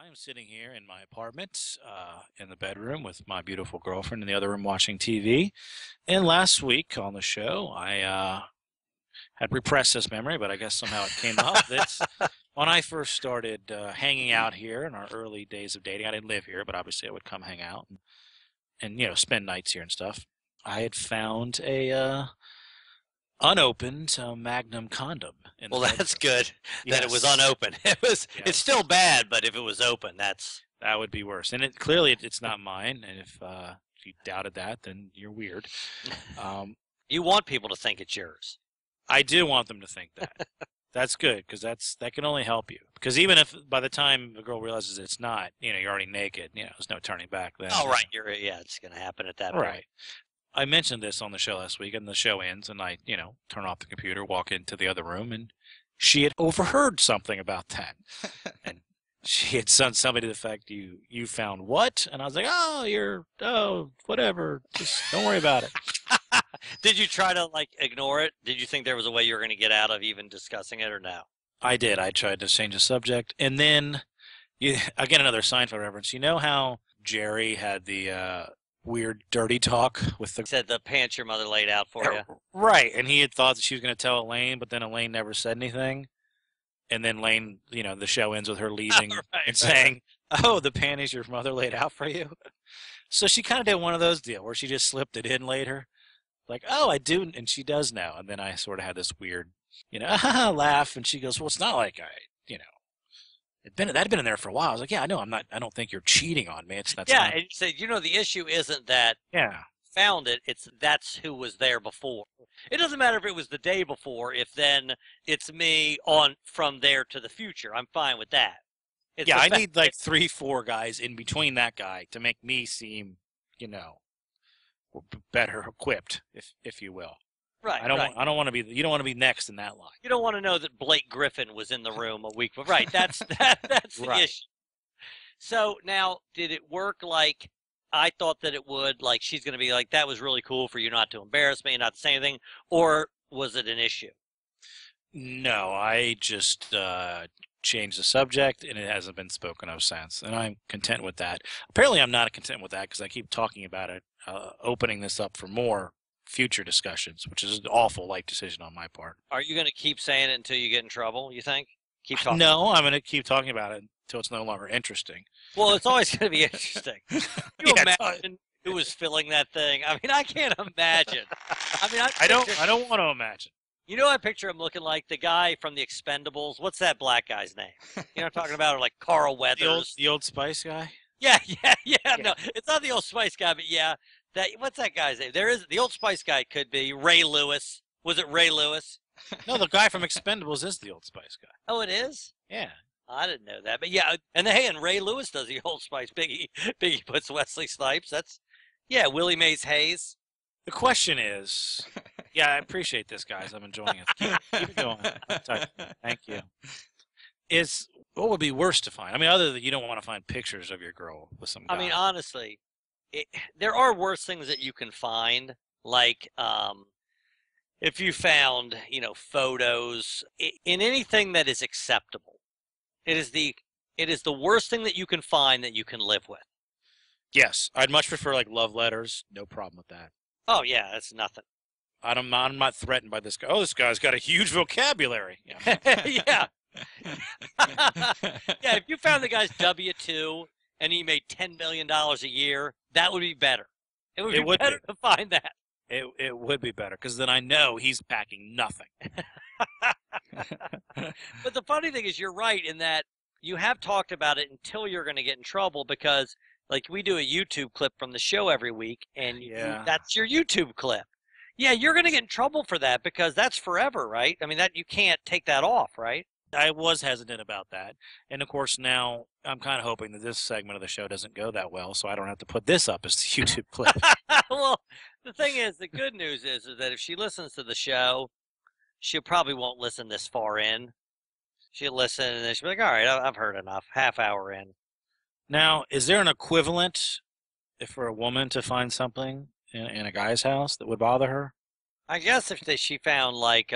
I'm sitting here in my apartment, in the bedroom with my beautiful girlfriend in the other room watching TV. And last week on the show, I had repressed this memory, but I guess somehow it came up. That's when I first started hanging out here in our early days of dating. I didn't live here, but obviously I would come hang out and spend nights here and stuff. I had found a unopened Magnum condom in the Well, that's bedroom. good that it was Yes, unopened. It's still yes. bad, but if it was open, that's That would be worse. And clearly it's not mine. And if you doubted that, then you're weird. Um, you want people to think it's yours. I do want them to think that. That's good because that can only help you. Because even if by the time the girl realizes it's not, you're already naked. There's no turning back then. Oh, right. It's going to happen at that point. Right. I mentioned this on the show last week, and the show ends, and I, turn off the computer, walk into the other room, and she had overheard something about that. And she had sent somebody to the fact, you found what? And I was like, whatever. Just don't worry about it. Did you try to ignore it? Did you think there was a way you were going to get out of even discussing it or no? I did. I tried to change the subject. And then, again, another Seinfeld reference. You know how Jerry had the weird dirty talk with the... Said the pants your mother laid out for you. Right. And he had thought that she was going to tell Elaine, but then Elaine never said anything. And then Lane, the show ends with her leaving and saying, "Oh, the panties your mother laid out for you." So she kind of did one of those deals where she just slipped it in later. Like, "Oh, I do," and she does now. And then I sort of had this weird, laugh, and she goes, "Well, it's not like that'd been in there for a while." I was like, "Yeah, I know. I don't think you're cheating on me. That's Yeah, not." and you said, the issue isn't that Yeah. found it, that's who was there before. It doesn't matter if it was the day before, if then it's me on from there to the future. I'm fine with that. Yeah, I need like 3, 4 guys in between that guy to make me seem, better equipped, if you will. Right. I don't want to be. You don't want to be next in that line. You don't want to know that Blake Griffin was in the room a week, but right, that's that's the Right. issue. So now, did it work like I thought that it would? Like she's going to be like, that was really cool for you not to embarrass me, not to say anything, or was it an issue? No, I just changed the subject, and it hasn't been spoken of since, and I'm content with that. Apparently, I'm not content with that because I keep talking about it, opening this up for more future discussions, which is an awful life decision on my part. Are you going to keep saying it until you get in trouble? You think? Keep talking. No, I'm going to keep talking about it until it's no longer interesting. Well, it's always going to be interesting. Can you Yeah, imagine who was filling that thing? I mean, I can't imagine. I mean, I don't want to imagine. I picture him looking like the guy from the Expendables. What's that black guy's name? You know what I'm talking about? Or like Carl Weathers. The old Spice guy? Yeah. No, it's not the Old Spice guy, but yeah. What's that guy's name? There is the Old Spice guy could be Ray Lewis. Was it Ray Lewis? No, the guy from Expendables is the Old Spice guy. Oh, it is? Yeah. I didn't know that. But yeah, and Ray Lewis does the Old Spice. Biggie puts Wesley Snipes. Willie Mays Hayes. The question is, yeah, I appreciate this, guys. I'm enjoying it. Keep it going. Thank you. What would be worse to find? I mean, other than you don't want to find pictures of your girl with some guy. I mean, honestly, there are worse things that you can find, like if you found, photos in anything that is acceptable. It is the worst thing that you can find that you can live with. Yes, I'd much prefer like love letters. No problem with that. Oh yeah, that's nothing. I'm not threatened by this guy. Oh, this guy's got a huge vocabulary. Yeah. Yeah. Yeah, if you found the guy's W-2 and he made $10 million a year, that would be better. It would be better to find that. It would be better because then I know he's packing nothing. But the funny thing is, you're right in that you have talked about it until you're going to get in trouble because, like, we do a YouTube clip from the show every week, and that's your YouTube clip. Yeah, you're going to get in trouble for that because that's forever, right? I mean, that you can't take that off, right? I was hesitant about that. And, of course, now I'm kind of hoping that this segment of the show doesn't go that well, so I don't have to put this up as the YouTube clip. Well, the thing is, the good news is that if she listens to the show, she probably won't listen this far in. She'll listen, and then she'll be like, all right, I've heard enough. Half hour in. Now, is there an equivalent for a woman to find something in a guy's house that would bother her? I guess if she found, like,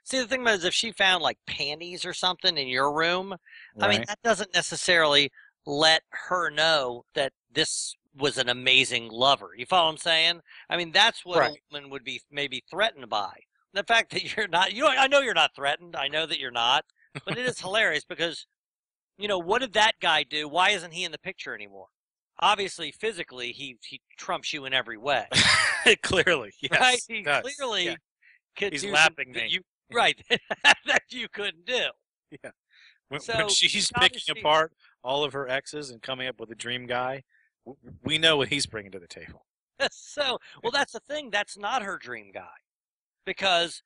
See, the thing is, if she found like panties or something in your room, I mean, Right. that doesn't necessarily let her know that this was an amazing lover. You follow what I'm saying? I mean, that's what a Right. woman would be maybe threatened by. The fact that you're not, you know, I know you're not threatened. I know that you're not, but it is hilarious because, you know, what did that guy do? Why isn't he in the picture anymore? Obviously, physically, he trumps you in every way, Clearly, right? yes. He Does. Yeah. clearly could He's do some lapping that me. you right that you couldn't do. Yeah. When So she's he's picking obviously apart all of her exes and coming up with a dream guy, we know what he's bringing to the table. so well. That's the thing. That's not her dream guy because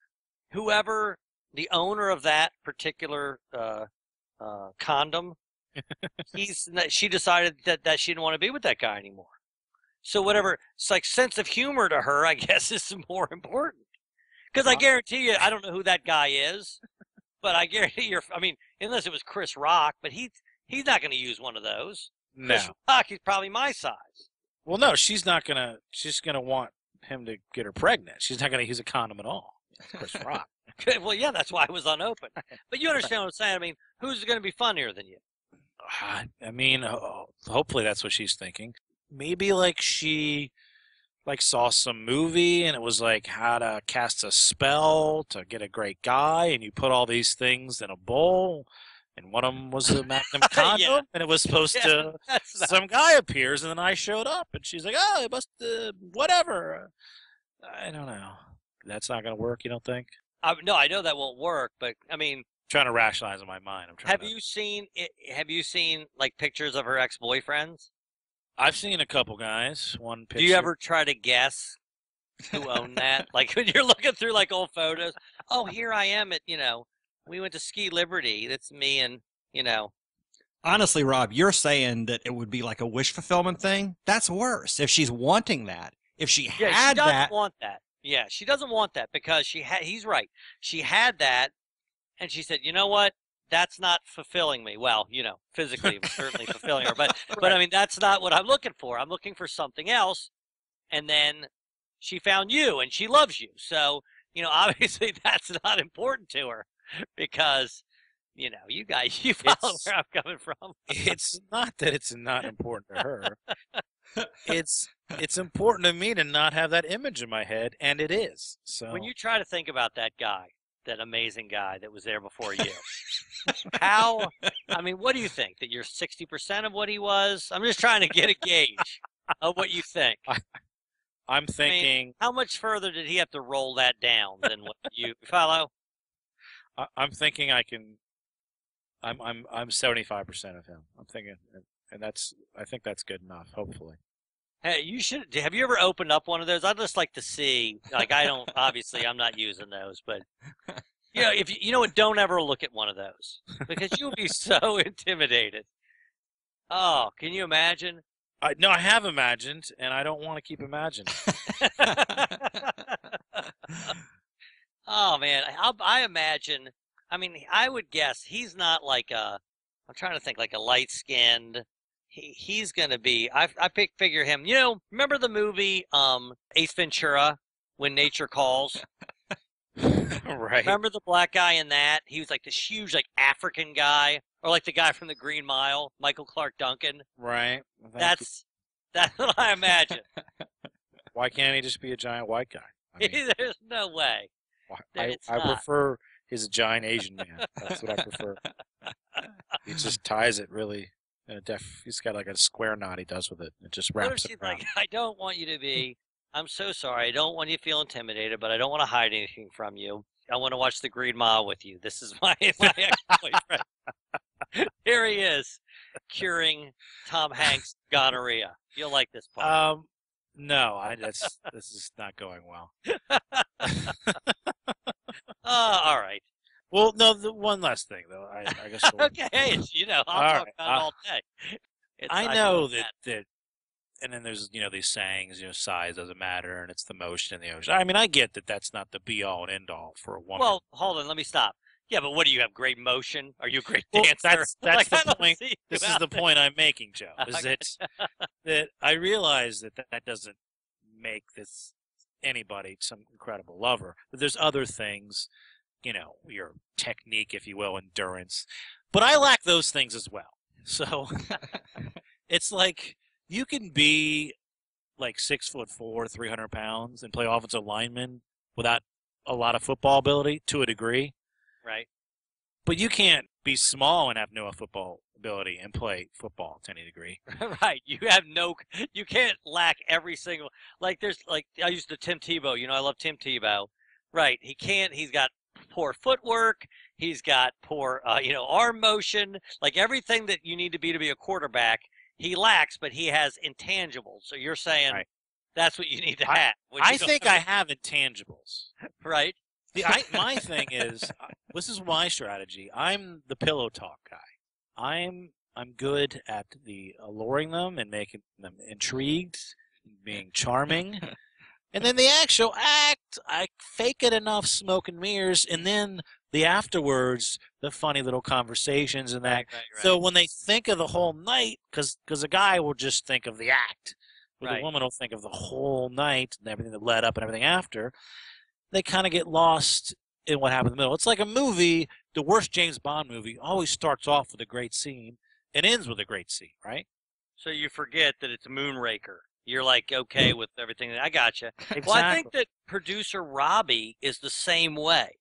whoever the owner of that particular condom, she decided that she didn't want to be with that guy anymore. So whatever, it's like sense of humor to her, I guess, is more important. Because I guarantee you, I don't know who that guy is, but I guarantee you're. I mean, unless it was Chris Rock, but he's not going to use one of those. Chris No. Rock, he's probably my size. Well, no, she's not gonna. She's gonna want him to get her pregnant. She's not gonna use a condom at all. It's Chris Rock. Well, yeah, that's why it was unopened. But you understand what I'm saying? I mean, who's going to be funnier than you? I mean, hopefully that's what she's thinking. Maybe like she like saw some movie and it was like how to cast a spell to get a great guy, and you put all these things in a bowl, and one of them was a Magnum condom, Yeah. and it was supposed Yeah, to. that's not. Some guy appears, and then I showed up, and she's like, "Oh, it must whatever." I don't know. That's not gonna work. You don't think? No, I know that won't work, but I mean, Trying to rationalize in my mind. I'm trying have to. you seen it? Have you seen like pictures of her ex-boyfriends? I've seen a couple guys. One Do you picture. ever try to guess who owned that? Like when you're looking through like old photos. Oh, here I am at, we went to Ski Liberty. That's me and, Honestly, Rob, you're saying that it would be like a wish fulfillment thing. That's worse. If she's wanting that, if she yeah, she had doesn't that, want that. Yeah, she doesn't want that because he's right. She had that and she said, "You know what? That's not fulfilling me." Well, physically it was certainly fulfilling her, but I mean, that's not what I'm looking for. I'm looking for something else. And then she found you and she loves you. So, obviously that's not important to her because, you guys, you follow where I'm coming from. It's not that it's not important to her. It's important to me to not have that image in my head, and it is. So When you try to think about that guy, that amazing guy that was there before you, I mean, what do you think? That you're 60% of what he was? I'm just trying to get a gauge of what you think. I'm I thinking. mean, how much further did he have to roll that down than what you follow? I'm thinking I can. I'm 75% of him. I'm thinking, and I think that's good enough. Hopefully. Hey, you should. Have you ever opened up one of those? I'd just like to see. Like, I don't. Obviously, I'm not using those, but if you know what, don't ever look at one of those because you'll be so intimidated. Oh, can you imagine? No, I have imagined, and I don't want to keep imagining. Oh man, I imagine. I mean, I would guess he's not like a. I'm trying to think like a light skinned. He's gonna be. Figure him. Remember the movie Ace Ventura, When Nature Calls? Right. Remember the black guy in that? He was like this huge like African guy, or like the guy from the Green Mile, Michael Clark Duncan. Right. That's what I imagine. Why can't he just be a giant white guy? I mean, There's no way. I It's not. prefer he's a giant Asian man. That's what I prefer. He just ties it really. He's got like a square knot he does with it. It just What if wraps it she's around. like, I don't want you to be. I'm so sorry. I don't want you to feel intimidated, but I don't want to hide anything from you. I want to watch the Green Mile with you. This is my ex-boyfriend. Here he is, curing Tom Hanks' gonorrhea. You'll like this part. No, this is not going well. All right. Well, no, the one last thing though. I guess. Okay, I'll talk right, about it all day. I know that, and then there's these sayings, size doesn't matter, and it's the motion in the ocean. I mean, I get that that's not the be all and end all for a woman. Well, hold on, let me stop. Yeah, but what do you have? Great motion? Are you a great Well, dancer? that's I the don't point. see This you is out the there. point I'm making, Joe. Is Okay. that I realize that doesn't make this anybody some incredible lover. But there's other things, your technique, if you will, endurance. But I lack those things as well. So it's like you can be like 6'4", 300 pounds, and play offensive lineman without a lot of football ability to a degree. Right. But you can't be small and have no football ability and play football to any degree. Right. You can't lack every single, like I used the Tim Tebow, I love Tim Tebow. Right. He's got poor footwork. He's got poor, arm motion, like everything that you need to be a quarterback. He lacks, but he has intangibles. So you're saying that's what you need to have. I think I have intangibles. Right. My thing is, this is my strategy. I'm the pillow talk guy. I'm good at the alluring them and making them intrigued, being charming. And then the actual act, I fake it enough, smoke and mirrors, and then the afterwards, the funny little conversations and that. Right. So when they think of the whole night, because a guy will just think of the act, but the woman will think of the whole night and everything that led up and everything after. They kind of get lost in what happened in the middle. It's like a movie, the worst James Bond movie, always starts off with a great scene and ends with a great scene, right? So you forget that it's Moonraker. You're like, okay with everything. I gotcha. Exactly. Well, I think that producer Robbie is the same way.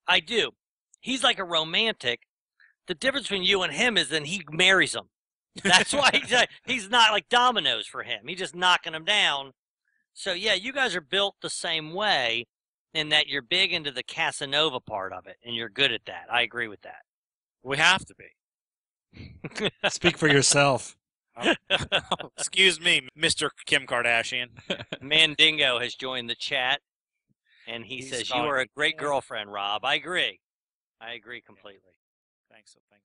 I do. He's like a romantic. The difference between you and him is then he marries them. That's why he's not like dominoes for him. He's just knocking them down. So, yeah, you guys are built the same way in that you're big into the Casanova part of it, and you're good at that. I agree with that. We have to be. Speak for yourself. Excuse me, Mr. Kim Kardashian. Mandingo has joined the chat, and he says, you are a great girlfriend, Rob. I agree. I agree completely. Thanks a lot.